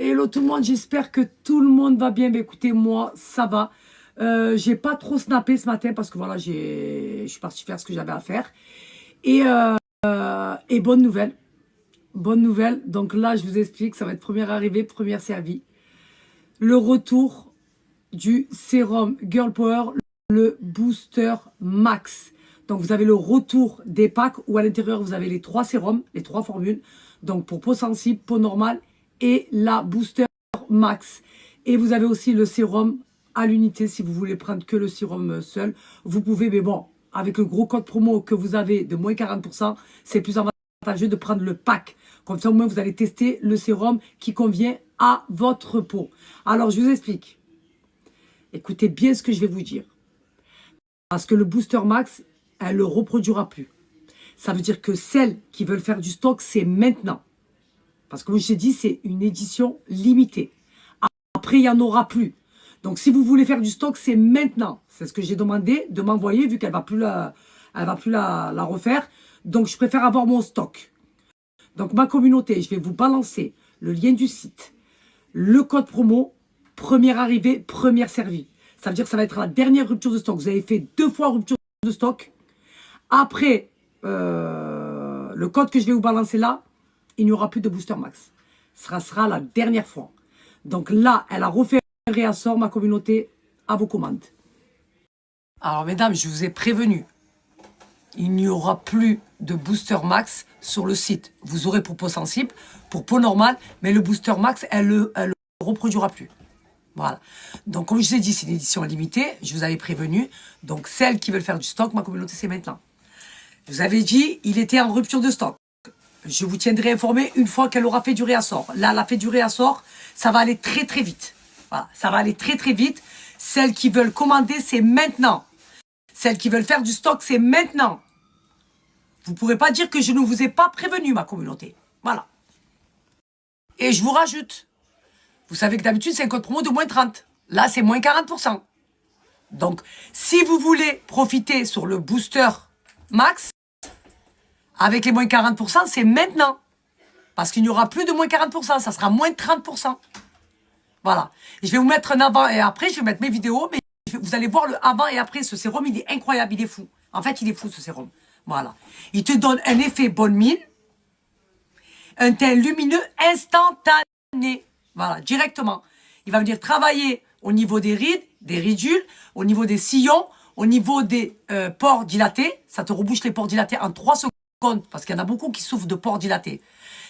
Hello tout le monde, j'espère que tout le monde va bien. Mais écoutez, moi, ça va. J'ai pas trop snappé ce matin parce que voilà, je suis parti faire ce que j'avais à faire. Et bonne nouvelle. Bonne nouvelle. Donc là, je vous explique, ça va être première arrivée, première servie. Le retour du sérum Girl Power, le Booster Max. Donc vous avez le retour des packs où à l'intérieur vous avez les 3 sérums, les 3 formules. Donc pour peau sensible, peau normale et la Booster Max. Et vous avez aussi le sérum à l'unité si vous voulez prendre que le sérum seul. Vous pouvez, mais bon, avec le gros code promo que vous avez de moins 40%, c'est plus avantageux de prendre le pack. Comme ça au moins vous allez tester le sérum qui convient à votre peau. Alors je vous explique. Écoutez bien ce que je vais vous dire. Parce que le Booster Max, elle ne le reproduira plus. Ça veut dire que celles qui veulent faire du stock, c'est maintenant. Parce que comme je t'ai dit, c'est une édition limitée. Après, il n'y en aura plus. Donc, si vous voulez faire du stock, c'est maintenant. C'est ce que j'ai demandé de m'envoyer, vu qu'elle ne va plus la refaire. Donc, je préfère avoir mon stock. Donc, ma communauté, je vais vous balancer le lien du site, le code promo, première arrivée, première servie. Ça veut dire que ça va être la dernière rupture de stock. Vous avez fait 2 fois rupture de stock. Après, le code que je vais vous balancer là, il n'y aura plus de Booster Max. Ce sera la dernière fois. Donc là, elle a refait un réassort, ma communauté, à vos commandes. Alors mesdames, je vous ai prévenu. Il n'y aura plus de Booster Max sur le site. Vous aurez pour peau sensible, pour peau normale, mais le Booster Max, elle le reproduira plus. Voilà. Donc, comme je vous ai dit, c'est une édition limitée. Je vous avais prévenu. Donc, celles qui veulent faire du stock, ma communauté, c'est maintenant. Je vous avais dit, il était en rupture de stock. Je vous tiendrai informé une fois qu'elle aura fait du réassort. Là, elle a fait du réassort. Ça va aller très, très vite. Voilà. Ça va aller très, très vite. Celles qui veulent commander, c'est maintenant. Celles qui veulent faire du stock, c'est maintenant. Vous ne pourrez pas dire que je ne vous ai pas prévenu, ma communauté. Voilà. Et je vous rajoute. Vous savez que d'habitude, c'est un code promo de moins 30. Là, c'est moins 40%. Donc, si vous voulez profiter sur le Booster Max, avec les moins 40%, c'est maintenant. Parce qu'il n'y aura plus de moins 40%, ça sera moins 30%. Voilà. Et je vais vous mettre un avant et après, je vais mettre mes vidéos, mais vous allez voir le avant et après. Ce sérum, il est incroyable, il est fou. En fait, il est fou, ce sérum. Voilà. Il te donne un effet bonne mine, un teint lumineux instantané. Voilà, directement. Il va venir travailler au niveau des rides, des ridules, au niveau des sillons, au niveau des pores dilatés. Ça te rebouche les pores dilatés en 3 secondes, parce qu'il y en a beaucoup qui souffrent de pores dilatés.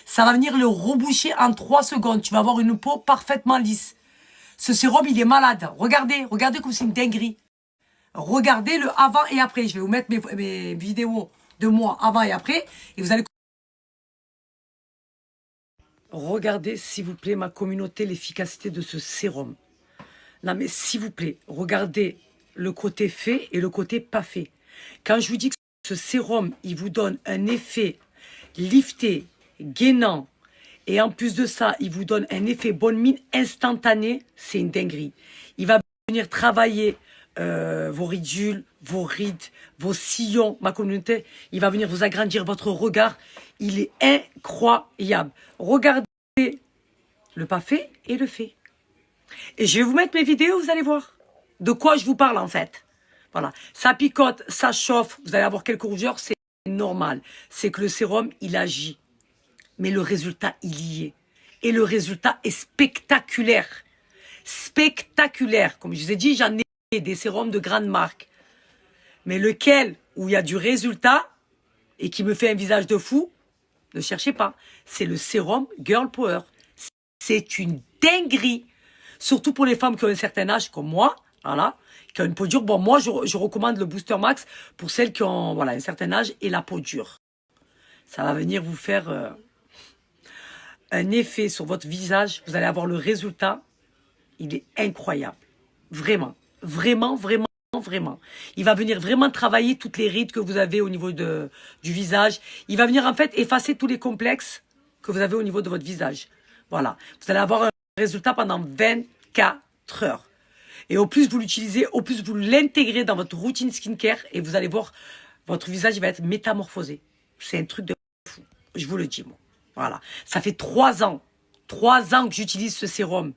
Ça va venir le reboucher en 3 secondes. Tu vas avoir une peau parfaitement lisse. Ce sérum, il est malade. Regardez, regardez comme c'est une dinguerie. Regardez le avant et après. Je vais vous mettre mes vidéos de moi avant et après. Et vous allez... Regardez, s'il vous plaît, ma communauté, l'efficacité de ce sérum. Non, mais s'il vous plaît, regardez le côté fait et le côté pas fait. Quand je vous dis que ce sérum, il vous donne un effet lifté, gainant, et en plus de ça, il vous donne un effet bonne mine instantané, c'est une dinguerie. Il va venir travailler vos ridules, vos rides, vos sillons, ma communauté. Il va venir vous agrandir votre regard. Il est incroyable. Regardez le pas fait et le fait. Et je vais vous mettre mes vidéos, vous allez voir de quoi je vous parle en fait. Voilà, ça picote, ça chauffe, vous allez avoir quelques rougeurs, c'est normal. C'est que le sérum, il agit. Mais le résultat, il y est. Et le résultat est spectaculaire. Spectaculaire. Comme je vous ai dit, j'en ai des sérums de grande marque. Mais lequel, où il y a du résultat, et qui me fait un visage de fou, ne cherchez pas. C'est le sérum Girl Power. C'est une dinguerie. Surtout pour les femmes qui ont un certain âge, comme moi, voilà, qui ont une peau dure. Bon, moi, je recommande le Booster Max pour celles qui ont voilà, un certain âge et la peau dure. Ça va venir vous faire un effet sur votre visage. Vous allez avoir le résultat. Il est incroyable. Vraiment. Vraiment, vraiment, vraiment. Il va venir vraiment travailler toutes les rides que vous avez au niveau du visage. Il va venir en fait effacer tous les complexes que vous avez au niveau de votre visage. Voilà. Vous allez avoir un résultat pendant 24 heures. Et au plus vous l'utilisez, au plus vous l'intégrez dans votre routine skincare et vous allez voir, votre visage il va être métamorphosé. C'est un truc de fou. Je vous le dis, moi. Voilà. Ça fait 3 ans 3 ans que j'utilise ce sérum.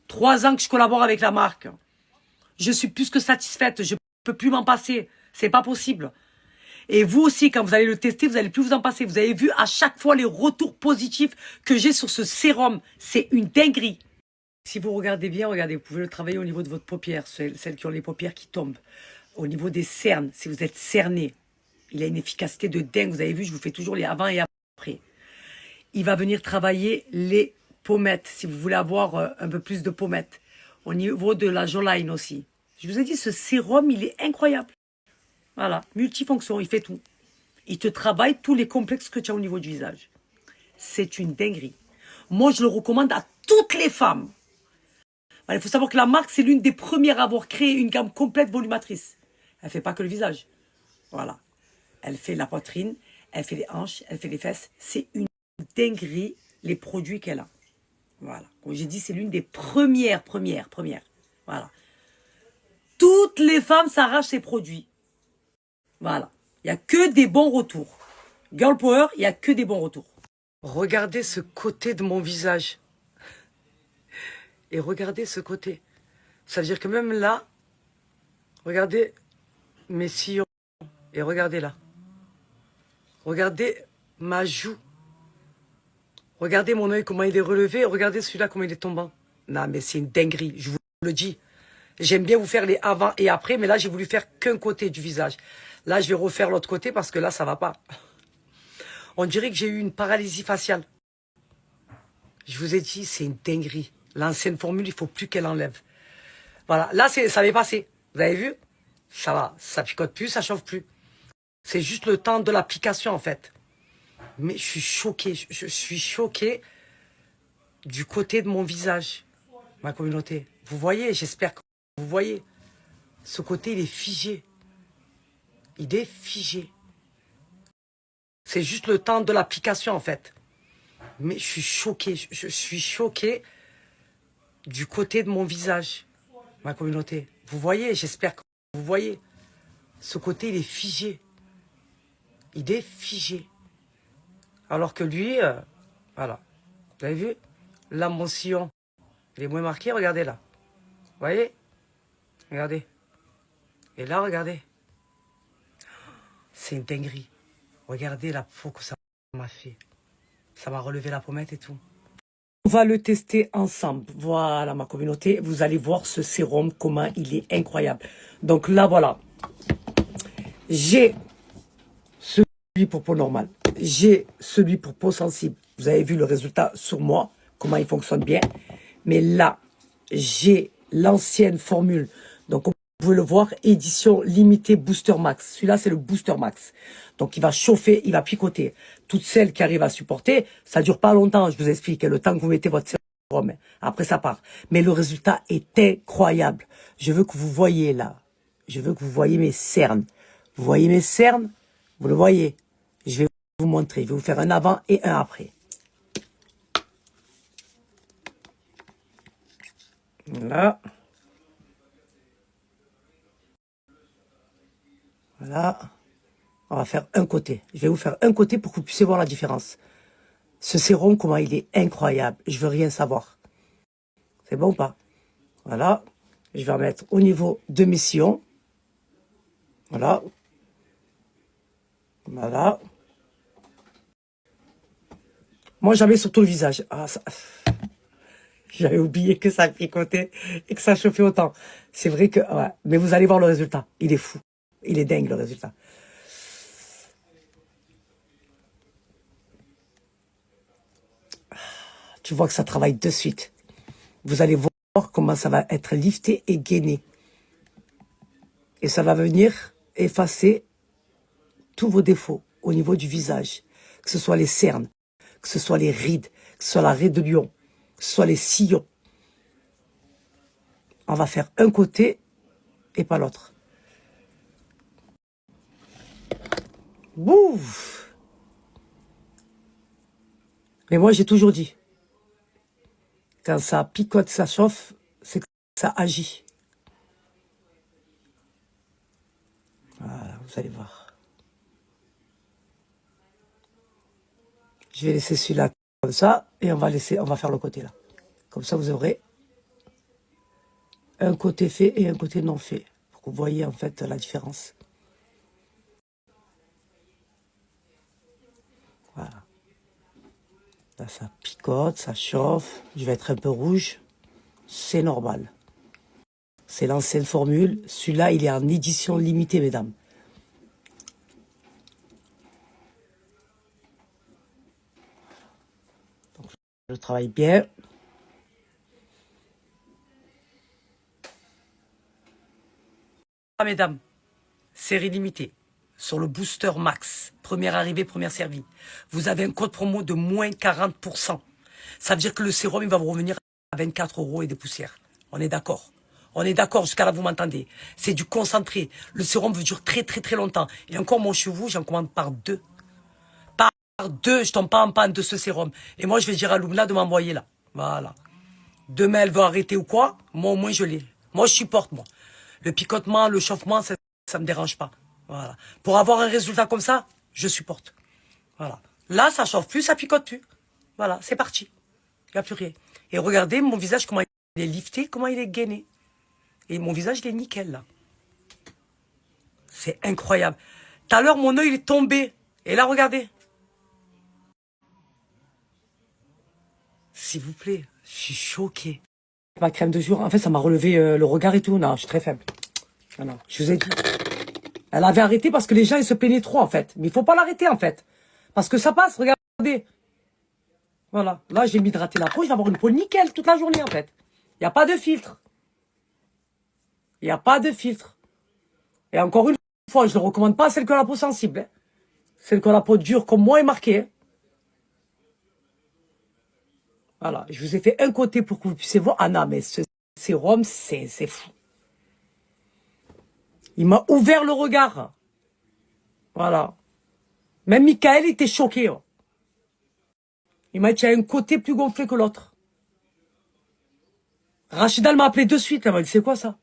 3 ans que je collabore avec la marque. Je suis plus que satisfaite. Je ne peux plus m'en passer. C'est pas possible. Et vous aussi, quand vous allez le tester, vous n'allez plus vous en passer. Vous avez vu à chaque fois les retours positifs que j'ai sur ce sérum. C'est une dinguerie. Si vous regardez bien, regardez, vous pouvez le travailler au niveau de votre paupière, celles qui ont les paupières qui tombent. Au niveau des cernes, si vous êtes cerné, il a une efficacité de dingue. Vous avez vu, je vous fais toujours les avant et après. Il va venir travailler les pommettes, si vous voulez avoir un peu plus de pommettes. Au niveau de la jawline aussi. Je vous ai dit, ce sérum, il est incroyable. Voilà, multifonction, il fait tout. Il te travaille tous les complexes que tu as au niveau du visage. C'est une dinguerie. Moi, je le recommande à toutes les femmes. Il faut savoir que la marque, c'est l'une des premières à avoir créé une gamme complète volumatrice. Elle ne fait pas que le visage. Voilà. Elle fait la poitrine, elle fait les hanches, elle fait les fesses. C'est une dinguerie, les produits qu'elle a. Voilà. Comme j'ai dit, c'est l'une des premières. Voilà. Toutes les femmes s'arrachent ces produits. Voilà. Il n'y a que des bons retours. Girl Power, il n'y a que des bons retours. Regardez ce côté de mon visage. Et regardez ce côté. Ça veut dire que même là, regardez mes sillons. Et regardez là. Regardez ma joue. Regardez mon œil, comment il est relevé. Regardez celui-là, comment il est tombant. Non, mais c'est une dinguerie, je vous le dis. J'aime bien vous faire les avant et après, mais là, j'ai voulu faire qu'un côté du visage. Là, je vais refaire l'autre côté parce que là, ça va pas. On dirait que j'ai eu une paralysie faciale. Je vous ai dit, c'est une dinguerie. L'ancienne formule, il faut plus qu'elle enlève. Voilà, là, ça avait passé. Vous avez vu? Ça va, ça picote plus, ça chauffe plus. C'est juste le temps de l'application, en fait. Mais je suis choqué, je suis choqué du côté de mon visage, ma communauté. Vous voyez, j'espère que vous voyez. Ce côté, il est figé. Il est figé. C'est juste le temps de l'application, en fait. Mais je suis choqué, je suis choqué du côté de mon visage, ma communauté. Vous voyez, j'espère que vous voyez. Ce côté, il est figé. Il est figé. Alors que lui, voilà. Vous avez vu? Là, mon sillon, il est moins marqué. Regardez là. Vous voyez? Regardez. Et là, regardez. C'est une dinguerie. Regardez la peau que ça m'a fait. Ça m'a relevé la pommette et tout. On va le tester ensemble. Voilà, ma communauté. Vous allez voir ce sérum, comment il est incroyable. Donc là, voilà. J'ai celui pour peau normale. J'ai celui pour peau sensible. Vous avez vu le résultat sur moi, comment il fonctionne bien. Mais là, j'ai l'ancienne formule. Donc, vous pouvez le voir, édition limitée Booster Max. Celui-là, c'est le Booster Max. Donc, il va chauffer, il va picoter. Toutes celles qui arrivent à supporter, ça dure pas longtemps, je vous explique. Le temps que vous mettez votre sérum, après ça part. Mais le résultat est incroyable. Je veux que vous voyez là. Je veux que vous voyez mes cernes. Vous voyez mes cernes? Vous le voyez? Je vais vous montrer. Je vais vous faire un avant et un après. Voilà. Voilà. On va faire un côté. Je vais vous faire un côté pour que vous puissiez voir la différence. Ce sérum, comment il est incroyable. Je veux rien savoir. C'est bon ou pas? Voilà. Je vais en mettre au niveau de mes sillons. Voilà. Voilà. Moi, j'en mets sur tout le visage. Ah, ça... J'avais oublié que ça picotait et que ça chauffait autant. C'est vrai que... Ouais. Mais vous allez voir le résultat. Il est fou. Il est dingue, le résultat. Tu vois que ça travaille de suite. Vous allez voir comment ça va être lifté et gainé. Et ça va venir effacer tous vos défauts au niveau du visage. Que ce soit les cernes, que ce soit les rides, que ce soit la ride de lion, que ce soit les sillons. On va faire un côté et pas l'autre. Bouf! Mais moi, j'ai toujours dit, quand ça picote, ça chauffe, c'est que ça agit. Voilà, vous allez voir. Je vais laisser celui-là Comme ça, et on va faire le côté là. Comme ça, vous aurez un côté fait et un côté non fait. Pour que vous voyez en fait la différence. Voilà. Là, ça picote, ça chauffe. Je vais être un peu rouge. C'est normal. C'est l'ancienne formule. Celui-là, il est en édition limitée, mesdames. Donc, je travaille bien. Ah, mesdames, série limitée. Sur le booster max, première arrivée, première servie. Vous avez un code promo de moins 40%. Ça veut dire que le sérum, il va vous revenir à 24 € et des poussières. On est d'accord. On est d'accord, jusqu'à là, vous m'entendez. C'est du concentré. Le sérum veut durer très, très, très longtemps. Et encore, moi, chez vous, j'en commande par 2. Par 2, je tombe pas en panne de ce sérum. Et moi, je vais dire à Lumna de m'envoyer là. Voilà. Demain, elle veut arrêter ou quoi? Moi, au moins, je l'ai. Moi, je supporte, moi. Le picotement, le chauffement, ça me dérange pas. Voilà. Pour avoir un résultat comme ça, je supporte. Voilà. Là, ça chauffe plus, ça picote plus. Voilà, c'est parti. Il n'y a plus rien. Et regardez mon visage, comment il est lifté, comment il est gainé. Et mon visage, il est nickel, là. C'est incroyable. Tout à l'heure, mon œil, il est tombé. Et là, regardez. S'il vous plaît, je suis choquée. Ma crème de jour, en fait, ça m'a relevé le regard et tout. Non, je suis très faible. Non, non, je vous ai dit. Elle avait arrêté parce que les gens, ils se plaignaient trop, en fait. Mais il faut pas l'arrêter, en fait. Parce que ça passe, regardez. Voilà. Là, j'ai m'hydraté la peau. Je vais avoir une peau nickel toute la journée, en fait. Il n'y a pas de filtre. Il n'y a pas de filtre. Et encore une fois, je ne le recommande pas à celle qui a la peau sensible. Hein. Celle qui a la peau dure comme moi est marquée. Hein. Voilà. Je vous ai fait un côté pour que vous puissiez voir. Ah non, mais ce sérum, c'est fou. Il m'a ouvert le regard. Voilà. Même Michael était choqué. Hein. Il m'a dit, il y a un côté plus gonflé que l'autre. Rachida, elle m'a appelé de suite. Elle m'a dit, c'est quoi ça?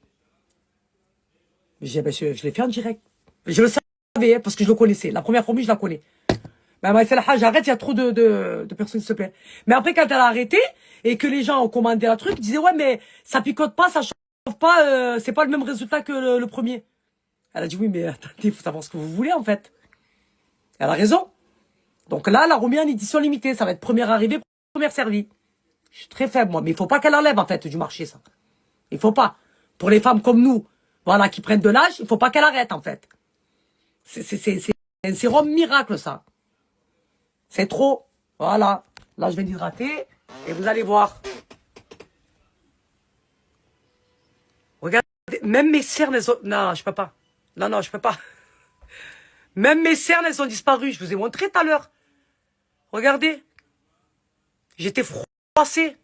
J'ai dit, ben, je l'ai fait en direct. Je le savais, hein, parce que je le connaissais. La première formule, je la connais. Mais elle m'a fait la hage, arrête, il y a trop de personnes qui se plaignent. Mais après, quand elle a arrêté, et que les gens ont commandé un truc, ils disaient, ouais, mais ça picote pas, ça chauffe pas, c'est pas le même résultat que le premier. Elle a dit, oui, mais attendez, il faut savoir ce que vous voulez, en fait. Elle a raison. Donc là, elle a remis en édition limitée. Ça va être première arrivée, première servie. Je suis très faible, moi. Mais il faut pas qu'elle enlève, en fait, du marché, ça. Il faut pas. Pour les femmes comme nous, voilà, qui prennent de l'âge, il faut pas qu'elle arrête, en fait. C'est un sérum miracle, ça. C'est trop. Voilà. Là, je vais l'hydrater. Et vous allez voir. Regardez. Même mes cernes, elles ont... Non, je peux pas. Non, non, je peux pas. Même mes cernes, elles ont disparu. Je vous ai montré tout à l'heure. Regardez. J'étais froissé.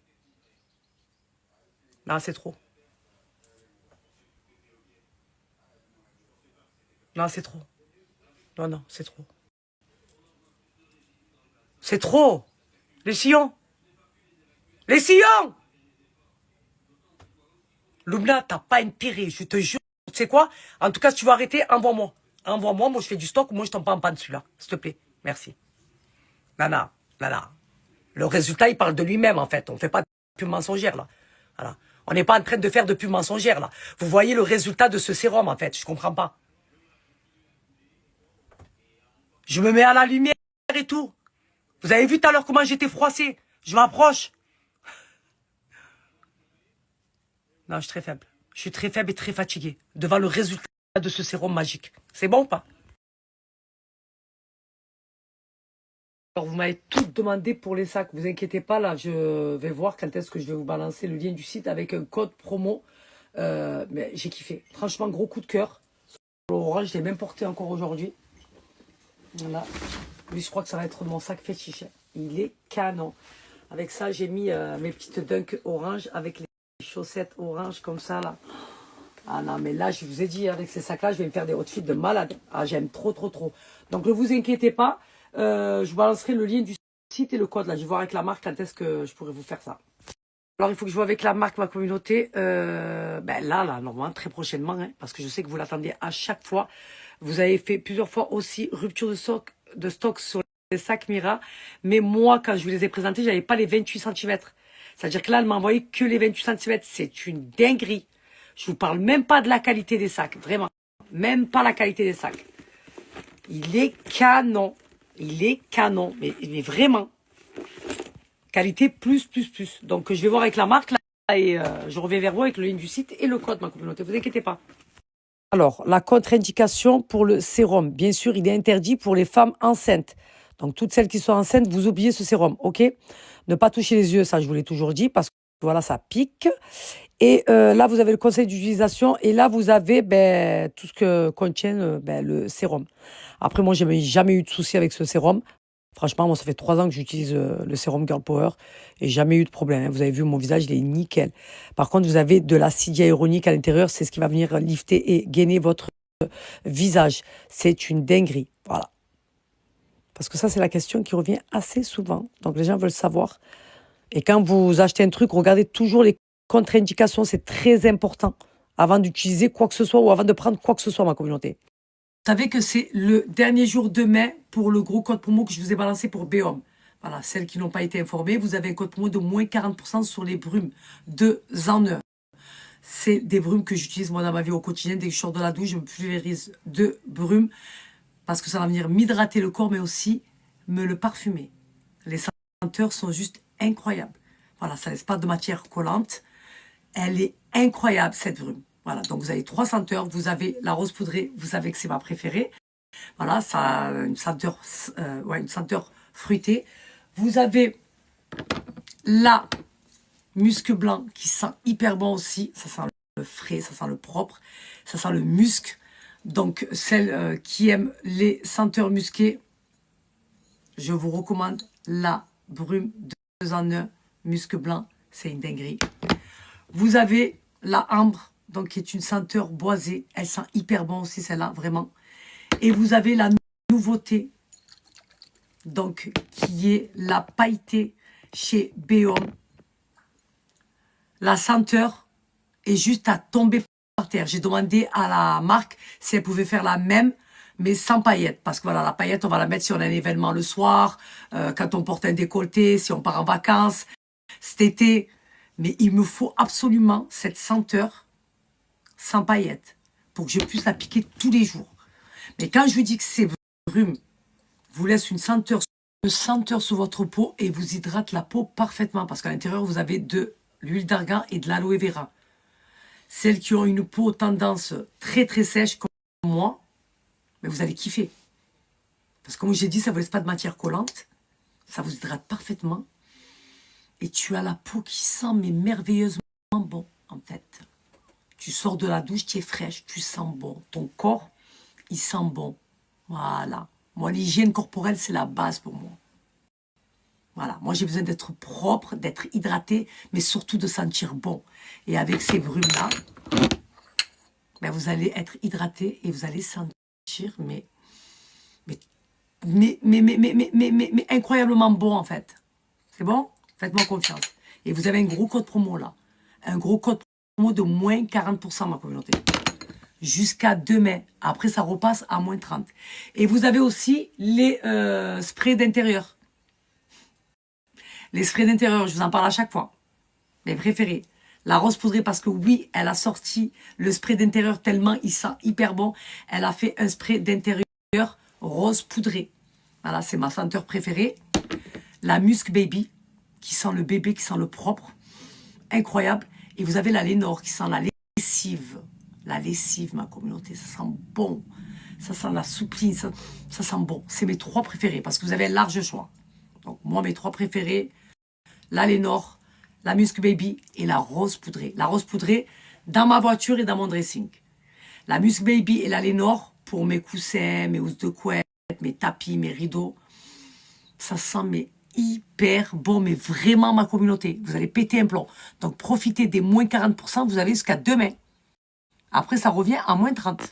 Non, c'est trop. Non, c'est trop. Non, non, c'est trop. C'est trop. Les sillons. Les sillons. Lumna, t'as pas intérêt, je te jure. Tu sais quoi? En tout cas, si tu veux arrêter, envoie-moi. Envoie-moi, moi je fais du stock, moi je tombe pas en panne celui-là. S'il te plaît. Merci. Nana, nana. Le résultat, il parle de lui-même, en fait. On fait pas de pub mensongère, là. Voilà. On n'est pas en train de faire de pub mensongère, là. Vous voyez le résultat de ce sérum, en fait. Je comprends pas. Je me mets à la lumière et tout. Vous avez vu tout à l'heure comment j'étais froissé. Je m'approche. Non, je suis très faible. Je suis très faible et très fatigué devant le résultat de ce sérum magique. C'est bon ou pas? Alors, vous m'avez tout demandé pour les sacs. Vous inquiétez pas, là, je vais voir quand est-ce que je vais vous balancer le lien du site avec un code promo. Mais j'ai kiffé. Franchement, gros coup de cœur. L'orange, je l'ai même porté encore aujourd'hui. Voilà. Lui, je crois que ça va être mon sac fétiche. Il est canon. Avec ça, j'ai mis mes petites dunks orange avec les chaussettes orange comme ça, là. Ah non, mais là, je vous ai dit, avec ces sacs-là, je vais me faire des outfits de malade. Ah, j'aime trop, trop, trop. Donc, ne vous inquiétez pas. Je vous balancerai le lien du site et le code. Là, je vais voir avec la marque quand est-ce que je pourrais vous faire ça. Alors, il faut que je vois avec la marque, ma communauté. Ben là, normalement, très prochainement. Hein, parce que je sais que vous l'attendez à chaque fois. Vous avez fait plusieurs fois aussi rupture de stock sur des sacs Mira. Mais moi, quand je vous les ai présentés, j'avais pas les 28 centimètres. C'est-à-dire que là, elle m'a envoyé que les 28 centimètres. C'est une dinguerie. Je vous parle même pas de la qualité des sacs. Vraiment. Même pas la qualité des sacs. Il est canon. Il est canon. Mais vraiment. Qualité plus. Donc, je vais voir avec la marque là. Et je reviens vers vous avec le lien du site et le code, ma communauté. Vous inquiétez pas. Alors, la contre-indication pour le sérum. Bien sûr, il est interdit pour les femmes enceintes. Donc, toutes celles qui sont enceintes, vous oubliez ce sérum, ok? Ne pas toucher les yeux, ça, je vous l'ai toujours dit, parce que voilà, ça pique. Et là, vous avez le conseil d'utilisation. Et là, vous avez tout ce que contient le sérum. Après, moi, je n'ai jamais eu de souci avec ce sérum. Franchement, moi, ça fait 3 ans que j'utilise le sérum Girl Power et jamais eu de problème. Hein. Vous avez vu, mon visage, il est nickel. Par contre, vous avez de l'acide hyaluronique à l'intérieur. C'est ce qui va venir lifter et gainer votre visage. C'est une dinguerie. Voilà. Parce que ça, c'est la question qui revient assez souvent. Donc, les gens veulent savoir. Et quand vous achetez un truc, regardez toujours les contre-indications. C'est très important avant d'utiliser quoi que ce soit ou avant de prendre quoi que ce soit, ma communauté. Vous savez que c'est le dernier jour de mai pour le gros code promo que je vous ai balancé pour Béom. Voilà, celles qui n'ont pas été informées, vous avez un code promo de moins 40% sur les brumes de Zaneur. C'est des brumes que j'utilise moi dans ma vie au quotidien. Dès que je sors de la douche, je me pulvérise de brumes parce que ça va venir m'hydrater le corps, mais aussi me le parfumer. Les senteurs sont juste incroyables. Voilà, ça ne laisse pas de matière collante. Elle est incroyable, cette brume. Voilà, donc vous avez 3 senteurs. Vous avez la rose poudrée, vous savez que c'est ma préférée. Voilà, ça a une senteur fruitée. Vous avez la musc blanc qui sent hyper bon aussi. Ça sent le frais, ça sent le propre, ça sent le musc. Donc, celles qui aiment les senteurs musquées, je vous recommande la brume de Zaneur musc blanc. C'est une dinguerie. Vous avez la ambre, donc qui est une senteur boisée. Elle sent hyper bon aussi, celle-là, vraiment. Et vous avez la nouveauté, donc qui est la pailletée chez Béom. La senteur est juste à tomber par terre. J'ai demandé à la marque si elle pouvait faire la même, mais sans paillettes. Parce que voilà, la paillette, on va la mettre si on a un événement le soir, quand on porte un décolleté, si on part en vacances, cet été. Mais il me faut absolument cette senteur sans paillettes pour que je puisse la piquer tous les jours. Mais quand je vous dis que ces brumes vous laissent une senteur sur votre peau et vous hydrate la peau parfaitement parce qu'à l'intérieur, vous avez de l'huile d'argan et de l'aloe vera. Celles qui ont une peau tendance très sèche comme moi, mais vous allez kiffer. Parce que comme j'ai dit, ça ne vous laisse pas de matière collante. Ça vous hydrate parfaitement. Et tu as la peau qui sent mais merveilleusement bon, en fait. Tu sors de la douche, tu es fraîche, tu sens bon. Ton corps, il sent bon. Voilà. Moi, l'hygiène corporelle, c'est la base pour moi. Voilà. Moi, j'ai besoin d'être propre, d'être hydraté, mais surtout de sentir bon. Et avec ces brumes-là, vous allez être hydraté et vous allez sentir, mais incroyablement bon, en fait. C'est bon? Faites-moi confiance. Et vous avez un gros code promo, là. Un gros code promo de moins 40%, ma communauté. Jusqu'à 2 mai. Après, ça repasse à moins 30. Et vous avez aussi les sprays d'intérieur. Les sprays d'intérieur, je vous en parle à chaque fois. Mes préférés. La rose poudrée, parce que oui, elle a sorti le spray d'intérieur tellement il sent hyper bon. Elle a fait un spray d'intérieur rose poudrée. Voilà, c'est ma senteur préférée. La Musk Baby, qui sent le bébé, qui sent le propre. Incroyable. Et vous avez la Lénore, qui sent la lessive. La lessive, ma communauté, ça sent bon. Ça sent la soupline, ça sent bon. C'est mes 3 préférés, parce que vous avez un large choix. Donc, moi, mes 3 préférés, la Lénore, la Musk Baby et la rose poudrée. La rose poudrée dans ma voiture et dans mon dressing. La Musk Baby et la Lénore pour mes coussins, mes housses de couette, mes tapis, mes rideaux. Ça sent mais hyper bon, mais vraiment ma communauté. Vous allez péter un plomb. Donc profitez des moins 40%, vous avez jusqu'à 2 mai. Après, ça revient à moins 30.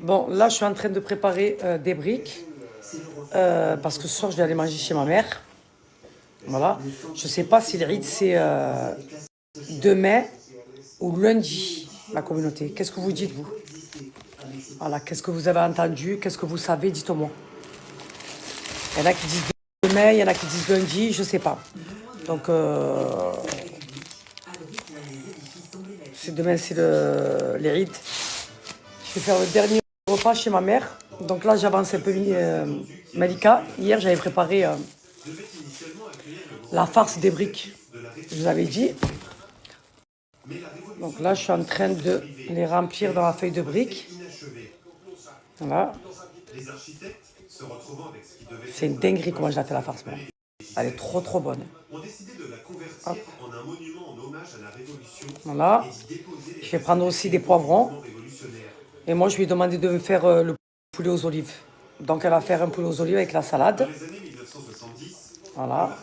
Bon, là, je suis en train de préparer des briques. Parce que ce soir, je vais aller manger chez ma mère. Voilà. Je ne sais pas si le rite, c'est 2 mai ou lundi, la communauté? Qu'est-ce que vous dites, vous? Voilà, qu'est-ce que vous avez entendu? Qu'est-ce que vous savez? Dites-moi. Il y en a qui disent demain, il y en a qui disent lundi, je sais pas. Donc, demain, c'est l'Eid. Je vais faire le dernier repas chez ma mère. Donc là, j'avance un peu Malika. Hier, j'avais préparé la farce des briques. Je vous avais dit. Donc là, je suis en train de les remplir dans la feuille de briques. Voilà. C'est une dinguerie comment je la fais la farce, moi. Elle est trop trop bonne. Hop. Voilà. Je vais prendre aussi des poivrons. Et moi, je lui ai demandé de me faire le poulet aux olives. Donc, elle va faire un poulet aux olives avec la salade. Voilà.